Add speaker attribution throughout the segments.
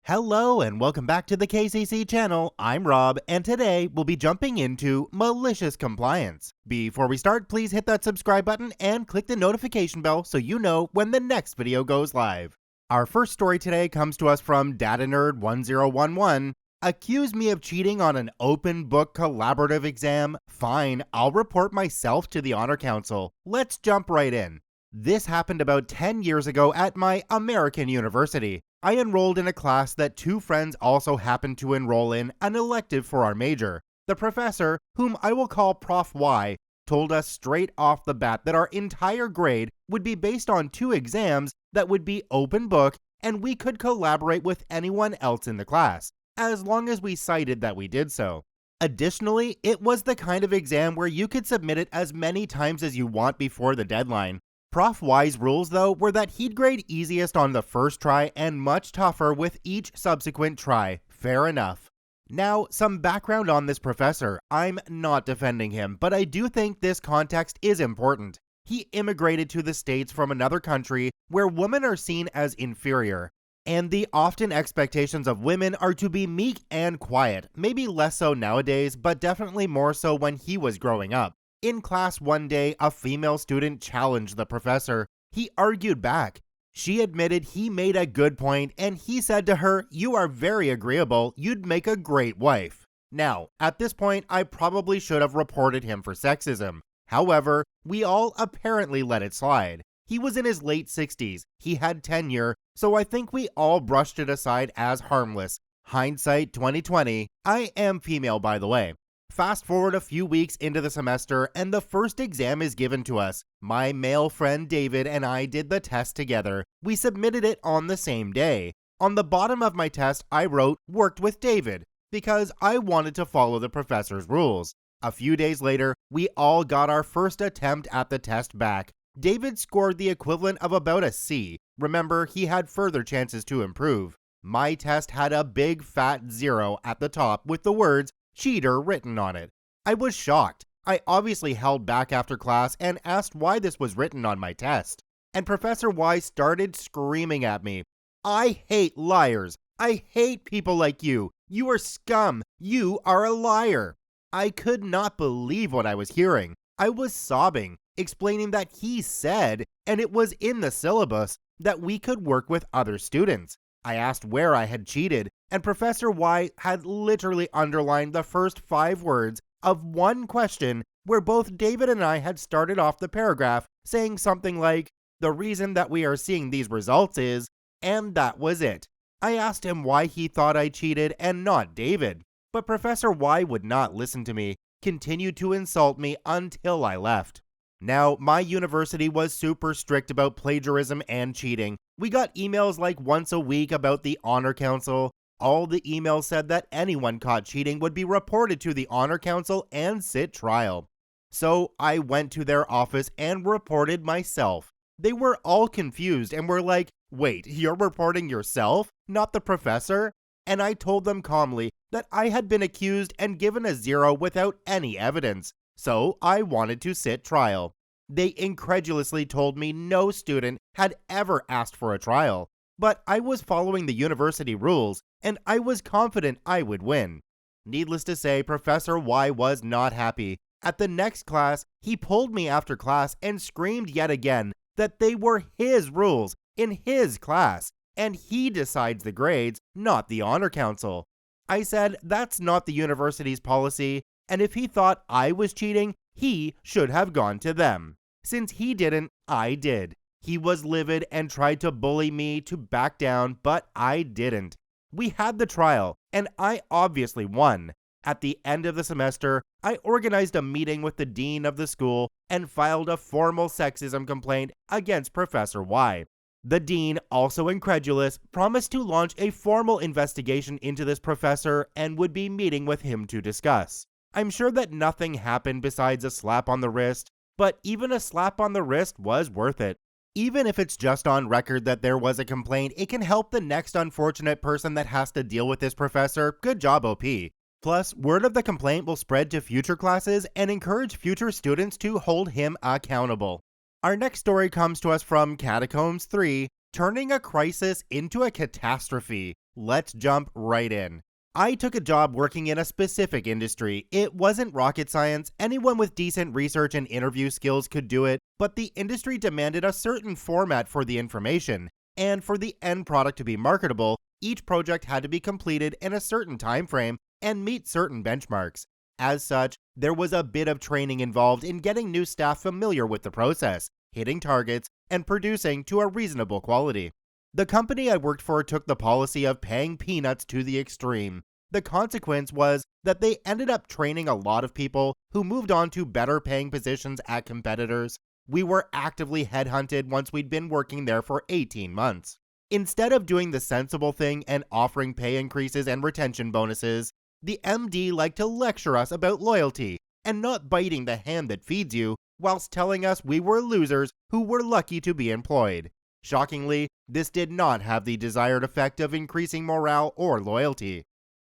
Speaker 1: Hello and welcome back to the KCC channel. I'm Rob, and today we'll be jumping into malicious compliance. Before we start, please hit that subscribe button and click the notification bell so you know when the next video goes live. Our first story today comes to us from DataNerd1011. Accuse me of cheating on an open book collaborative exam? Fine, I'll report myself to the Honor Council. Let's jump right in. This happened about 10 years ago at my American university. I enrolled in a class that two friends also happened to enroll in, an elective for our major. The professor, whom I will call Prof Y, told us straight off the bat that our entire grade would be based on two exams that would be open book, and we could collaborate with anyone else in the class, as long as we cited that we did so. Additionally, it was the kind of exam where you could submit it as many times as you want before the deadline. Prof Y's rules, though, were that he'd grade easiest on the first try and much tougher with each subsequent try. Fair enough. Now, some background on this professor. I'm not defending him, but I do think this context is important. He immigrated to the States from another country where women are seen as inferior, and the often expectations of women are to be meek and quiet. Maybe less so nowadays, but definitely more so when he was growing up. In class one day, a female student challenged the professor. He argued back. She admitted he made a good point, and he said to her, "You are very agreeable, you'd make a great wife." Now, at this point, I probably should have reported him for sexism. However, we all apparently let it slide. He was in his late 60s, he had tenure, so I think we all brushed it aside as harmless. Hindsight 2020. I am female, by the way. Fast forward a few weeks into the semester, and the first exam is given to us. My male friend David and I did the test together. We submitted it on the same day. On the bottom of my test, I wrote, "Worked with David," because I wanted to follow the professor's rules. A few days later, we all got our first attempt at the test back. David scored the equivalent of about a C. Remember, he had further chances to improve. My test had a big fat 0 at the top with the words, "Cheater" written on it. I was shocked. I obviously held back after class and asked why this was written on my test. And Professor Y started screaming at me. "I hate liars. I hate people like you. You are scum. You are a liar." I could not believe what I was hearing. I was sobbing, explaining that he said, and it was in the syllabus, that we could work with other students. I asked where I had cheated, and Professor Y had literally underlined the first 5 words of one question where both David and I had started off the paragraph saying something like, "The reason that we are seeing these results is," and that was it. I asked him why he thought I cheated and not David, but Professor Y would not listen to me, continued to insult me until I left. Now, my university was super strict about plagiarism and cheating. We got emails like once a week about the Honor Council. All the emails said that anyone caught cheating would be reported to the Honor Council and sit trial. So I went to their office and reported myself. They were all confused and were like, "Wait, you're reporting yourself, not the professor?" And I told them calmly that I had been accused and given a 0 without any evidence. So I wanted to sit trial. They incredulously told me no student had ever asked for a trial, but I was following the university rules, and I was confident I would win. Needless to say, Professor Y was not happy. At the next class, he pulled me after class and screamed yet again that they were his rules in his class, and he decides the grades, not the Honor Council. I said that's not the university's policy, and if he thought I was cheating, he should have gone to them. Since he didn't, I did. He was livid and tried to bully me to back down, but I didn't. We had the trial, and I obviously won. At the end of the semester, I organized a meeting with the dean of the school and filed a formal sexism complaint against Professor Y. The dean, also incredulous, promised to launch a formal investigation into this professor and would be meeting with him to discuss. I'm sure that nothing happened besides a slap on the wrist, but even a slap on the wrist was worth it. Even if it's just on record that there was a complaint, it can help the next unfortunate person that has to deal with this professor. Good job, OP. Plus, word of the complaint will spread to future classes and encourage future students to hold him accountable. Our next story comes to us from Catacombs 3, turning a crisis into a catastrophe. Let's jump right in. I took a job working in a specific industry. It wasn't rocket science, anyone with decent research and interview skills could do it, but the industry demanded a certain format for the information, and for the end product to be marketable, each project had to be completed in a certain time frame and meet certain benchmarks. As such, there was a bit of training involved in getting new staff familiar with the process, hitting targets, and producing to a reasonable quality. The company I worked for took the policy of paying peanuts to the extreme. The consequence was that they ended up training a lot of people who moved on to better paying positions at competitors. We were actively headhunted once we'd been working there for 18 months. Instead of doing the sensible thing and offering pay increases and retention bonuses, the MD liked to lecture us about loyalty and not biting the hand that feeds you, whilst telling us we were losers who were lucky to be employed. Shockingly, this did not have the desired effect of increasing morale or loyalty.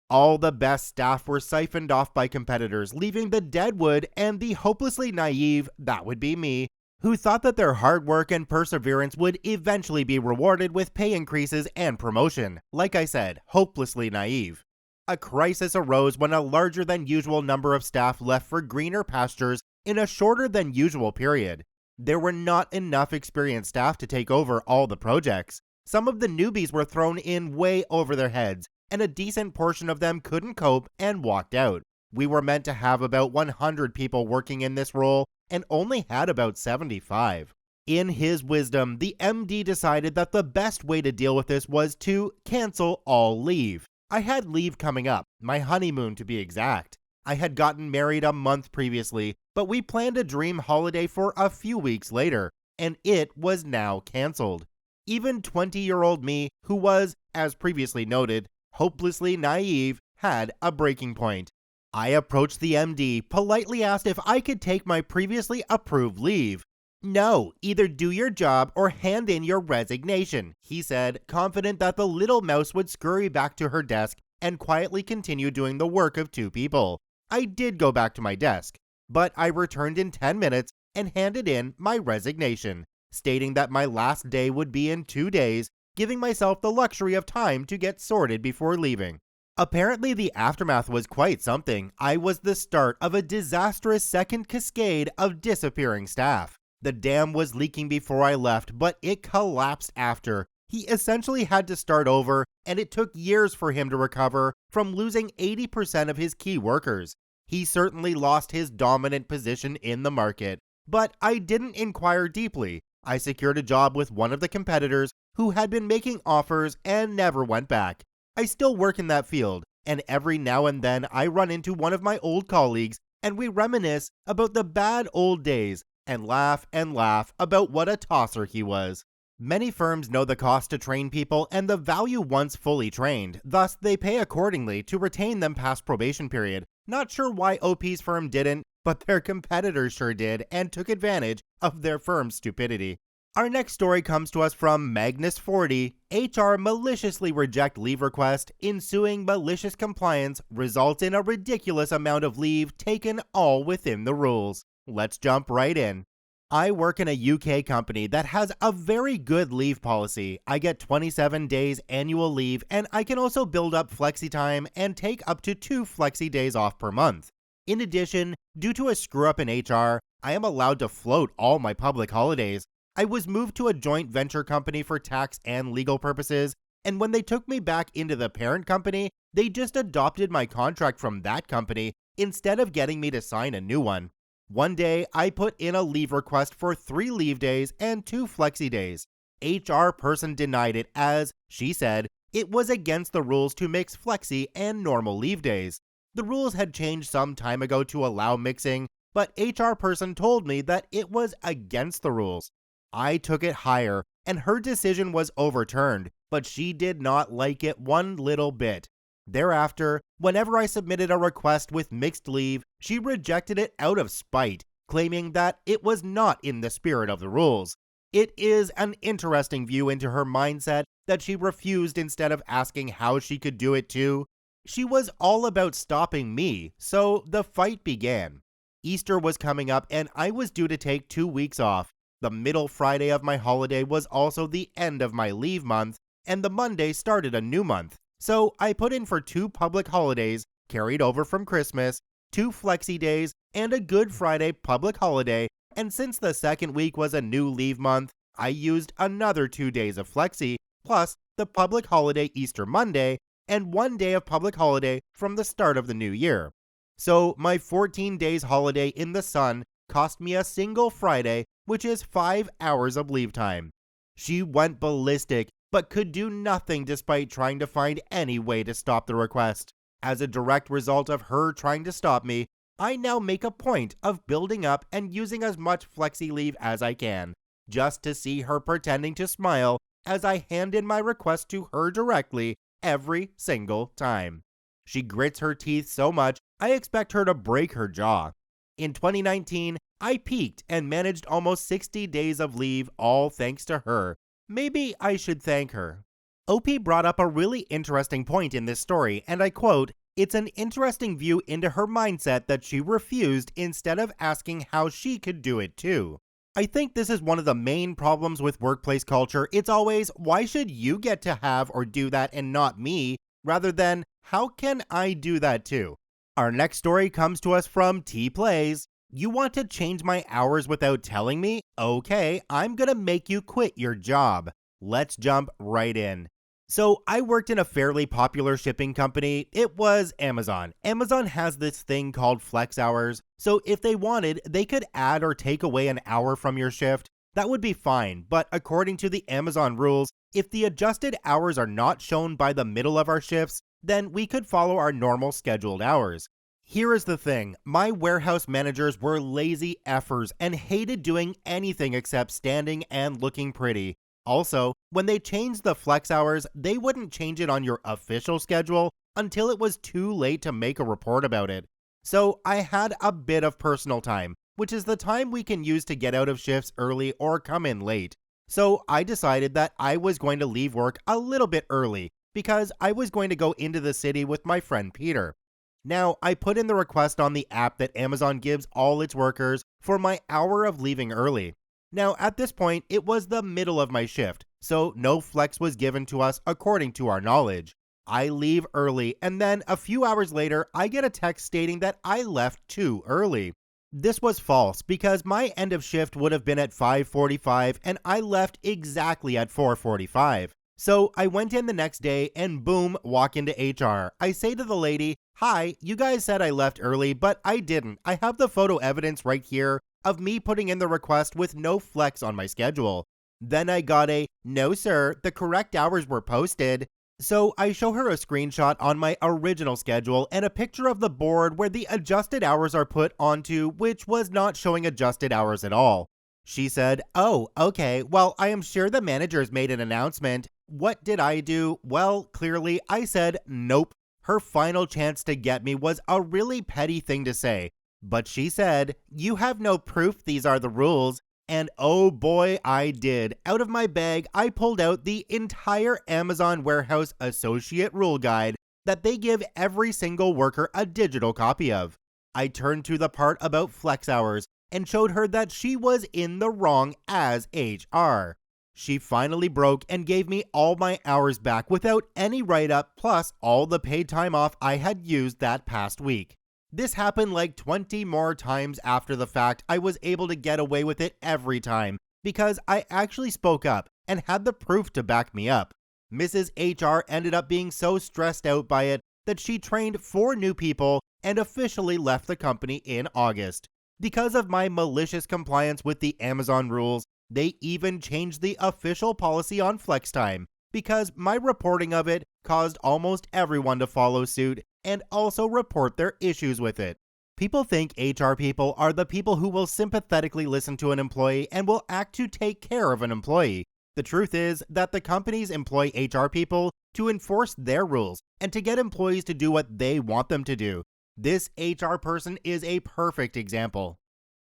Speaker 1: All the best staff were siphoned off by competitors, leaving the deadwood and the hopelessly naive, that would be me, who thought that their hard work and perseverance would eventually be rewarded with pay increases and promotion. Like I said, hopelessly naive. A crisis arose when a larger than usual number of staff left for greener pastures in a shorter than usual period. There were not enough experienced staff to take over all the projects. Some of the newbies were thrown in way over their heads, and a decent portion of them couldn't cope and walked out. We were meant to have about 100 people working in this role and only had about 75. In his wisdom, the MD decided that the best way to deal with this was to cancel all leave. I had leave coming up, my honeymoon to be exact. I had gotten married a month previously, but we planned a dream holiday for a few weeks later, and it was now cancelled. Even 20-year-old me, who was, as previously noted, hopelessly naive, had a breaking point. I approached the MD, politely asked if I could take my previously approved leave. "No, either do your job or hand in your resignation," he said, confident that the little mouse would scurry back to her desk and quietly continue doing the work of two people. I did go back to my desk, but I returned in 10 minutes and handed in my resignation, stating that my last day would be in 2 days, giving myself the luxury of time to get sorted before leaving. Apparently, the aftermath was quite something. I was the start of a disastrous second cascade of disappearing staff. The dam was leaking before I left, but it collapsed after. He essentially had to start over, and it took years for him to recover from losing 80% of his key workers. He certainly lost his dominant position in the market, but I didn't inquire deeply. I secured a job with one of the competitors who had been making offers and never went back. I still work in that field, and every now and then I run into one of my old colleagues and we reminisce about the bad old days and laugh about what a tosser he was. Many firms know the cost to train people and the value once fully trained, thus they pay accordingly to retain them past probation period. Not sure why OP's firm didn't, but their competitors sure did and took advantage of their firm's stupidity. Our next story comes to us from Magnus40. HR maliciously reject leave request. Ensuing malicious compliance results in a ridiculous amount of leave taken all within the rules. Let's jump right in. I work in a UK company that has a very good leave policy. I get 27 days annual leave, and I can also build up flexi time and take up to 2 flexi days off per month. In addition, due to a screw up in HR, I am allowed to float all my public holidays. I was moved to a joint venture company for tax and legal purposes, and when they took me back into the parent company, they just adopted my contract from that company instead of getting me to sign a new one. One day, I put in a leave request for 3 leave days and 2 flexi days. HR person denied it as, she said, it was against the rules to mix flexi and normal leave days. The rules had changed some time ago to allow mixing, but HR person told me that it was against the rules. I took it higher, and her decision was overturned, but she did not like it one little bit. Thereafter, whenever I submitted a request with mixed leave, she rejected it out of spite, claiming that it was not in the spirit of the rules. It is an interesting view into her mindset that she refused instead of asking how she could do it too. She was all about stopping me, so the fight began. Easter was coming up and I was due to take 2 weeks off. The middle Friday of my holiday was also the end of my leave month, and the Monday started a new month. So I put in for 2 public holidays carried over from Christmas, 2 flexi days, and a Good Friday public holiday, and since the second week was a new leave month, I used another 2 days of flexi, plus the public holiday Easter Monday, and 1 day of public holiday from the start of the new year. So my 14 days holiday in the sun cost me a single Friday, which is 5 hours of leave time. She went ballistic, but could do nothing despite trying to find any way to stop the request. As a direct result of her trying to stop me, I now make a point of building up and using as much flexi leave as I can, just to see her pretending to smile as I hand in my request to her directly every single time. She grits her teeth so much, I expect her to break her jaw. In 2019, I peaked and managed almost 60 days of leave, all thanks to her. Maybe I should thank her. OP brought up a really interesting point in this story, and I quote, "It's an interesting view into her mindset that she refused instead of asking how she could do it too." I think this is one of the main problems with workplace culture. It's always, why should you get to have or do that and not me, rather than, how can I do that too? Our next story comes to us from T Plays. "You want to change my hours without telling me? Okay, I'm gonna make you quit your job." Let's jump right in. So I worked in a fairly popular shipping company. It was Amazon. Amazon has this thing called flex hours. So if they wanted, they could add or take away an hour from your shift. That would be fine. But according to the Amazon rules, if the adjusted hours are not shown by the middle of our shifts, then we could follow our normal scheduled hours. Here is the thing, my warehouse managers were lazy effers and hated doing anything except standing and looking pretty. Also, when they changed the flex hours, they wouldn't change it on your official schedule until it was too late to make a report about it. So I had a bit of personal time, which is the time we can use to get out of shifts early or come in late. So I decided that I was going to leave work a little bit early because I was going to go into the city with my friend Peter. Now, I put in the request on the app that Amazon gives all its workers for my hour of leaving early. Now, at this point, it was the middle of my shift, so no flex was given to us according to our knowledge. I leave early, and then a few hours later, I get a text stating that I left too early. This was false because my end of shift would have been at 5:45 and I left exactly at 4:45. So I went in the next day and boom, walk into HR. I say to the lady, "Hi, you guys said I left early, but I didn't. I have the photo evidence right here of me putting in the request with no flex on my schedule." Then I got a, "No sir, the correct hours were posted." So I show her a screenshot on my original schedule and a picture of the board where the adjusted hours are put onto, which was not showing adjusted hours at all. She said, "Oh, okay, well, I am sure the managers made an announcement." What did I do? Well, clearly I said nope. Her final chance to get me was a really petty thing to say, but she said, "You have no proof these are the rules." And oh boy, I did. Out of my bag, I pulled out the entire Amazon Warehouse Associate Rule Guide that they give every single worker a digital copy of. I turned to the part about flex hours and showed her that she was in the wrong as HR. She finally broke and gave me all my hours back without any write-up, plus all the paid time off I had used that past week. This happened like 20 more times after the fact. I was able to get away with it every time because I actually spoke up and had the proof to back me up. Mrs. HR ended up being so stressed out by it that she trained 4 new people and officially left the company in August. Because of my malicious compliance with the Amazon rules, they even changed the official policy on flex time because my reporting of it caused almost everyone to follow suit and also report their issues with it. People think HR people are the people who will sympathetically listen to an employee and will act to take care of an employee. The truth is that the companies employ HR people to enforce their rules and to get employees to do what they want them to do. This HR person is a perfect example.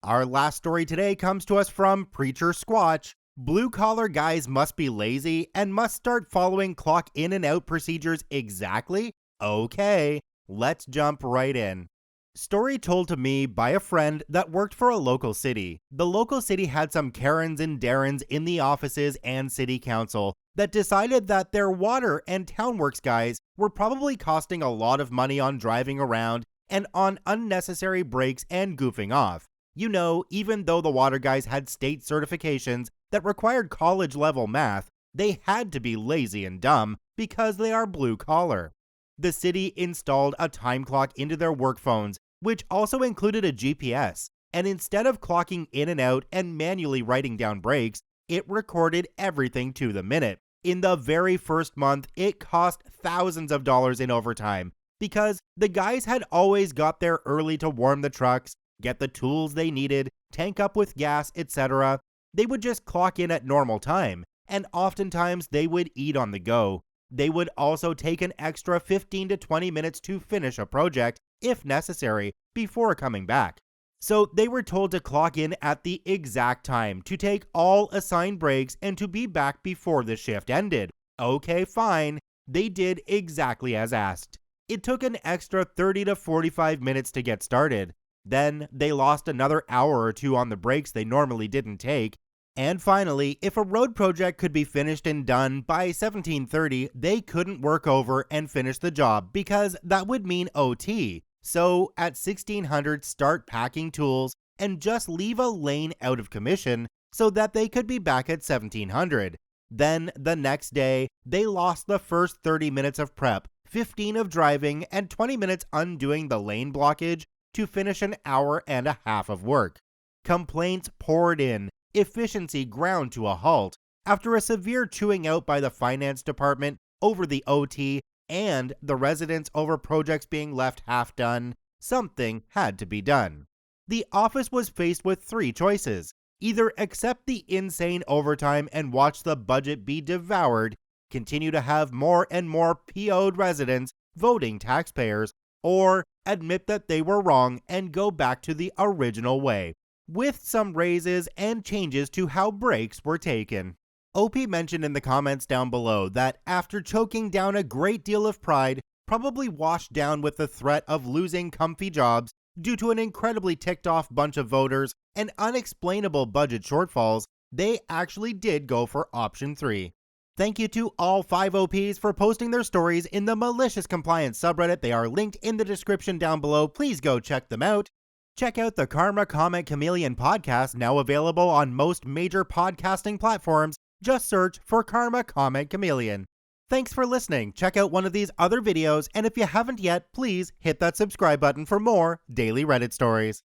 Speaker 1: Our last story today comes to us from Preacher Squatch. "Blue-collar guys must be lazy and must start following clock in and out procedures exactly? Okay, let's jump right in." Story told to me by a friend that worked for a local city. The local city had some Karens and Darrens in the offices and city council, that decided that their water and townworks guys were probably costing a lot of money on driving around and on unnecessary breaks and goofing off. You know, even though the water guys had state certifications that required college-level math, they had to be lazy and dumb because they are blue-collar. The city installed a time clock into their work phones, which also included a GPS, and instead of clocking in and out and manually writing down breaks, it recorded everything to the minute. In the very first month, it cost thousands of dollars in overtime because the guys had always got there early to warm the trucks, get the tools they needed, tank up with gas, etc. They would just clock in at normal time, and oftentimes they would eat on the go. They would also take an extra 15 to 20 minutes to finish a project, if necessary, before coming back. So they were told to clock in at the exact time, to take all assigned breaks, and to be back before the shift ended. Okay, fine. They did exactly as asked. It took an extra 30 to 45 minutes to get started. Then they lost another hour or two on the breaks they normally didn't take. And finally, if a road project could be finished and done by 17:30, they couldn't work over and finish the job because that would mean OT. So at 1600, start packing tools and just leave a lane out of commission so that they could be back at 1700. Then the next day, they lost the first 30 minutes of prep, 15 of driving, and 20 minutes undoing the lane blockage to finish an hour and a half of work. Complaints poured in, efficiency ground to a halt. After a severe chewing out by the finance department over the OT and the residents over projects being left half done, something had to be done. The office was faced with three choices: either accept the insane overtime and watch the budget be devoured, continue to have more and more PO'd residents voting taxpayers, or admit that they were wrong and go back to the original way, with some raises and changes to how breaks were taken. OP mentioned in the comments down below that after choking down a great deal of pride, probably washed down with the threat of losing comfy jobs due to an incredibly ticked off bunch of voters and unexplainable budget shortfalls, they actually did go for option 3. Thank you to all 5 OPs for posting their stories in the Malicious Compliance subreddit. They are linked in the description down below. Please go check them out. Check out the Karma Comment Chameleon podcast, now available on most major podcasting platforms. Just search for Karma Comment Chameleon. Thanks for listening. Check out one of these other videos, and if you haven't yet, please hit that subscribe button for more daily Reddit stories.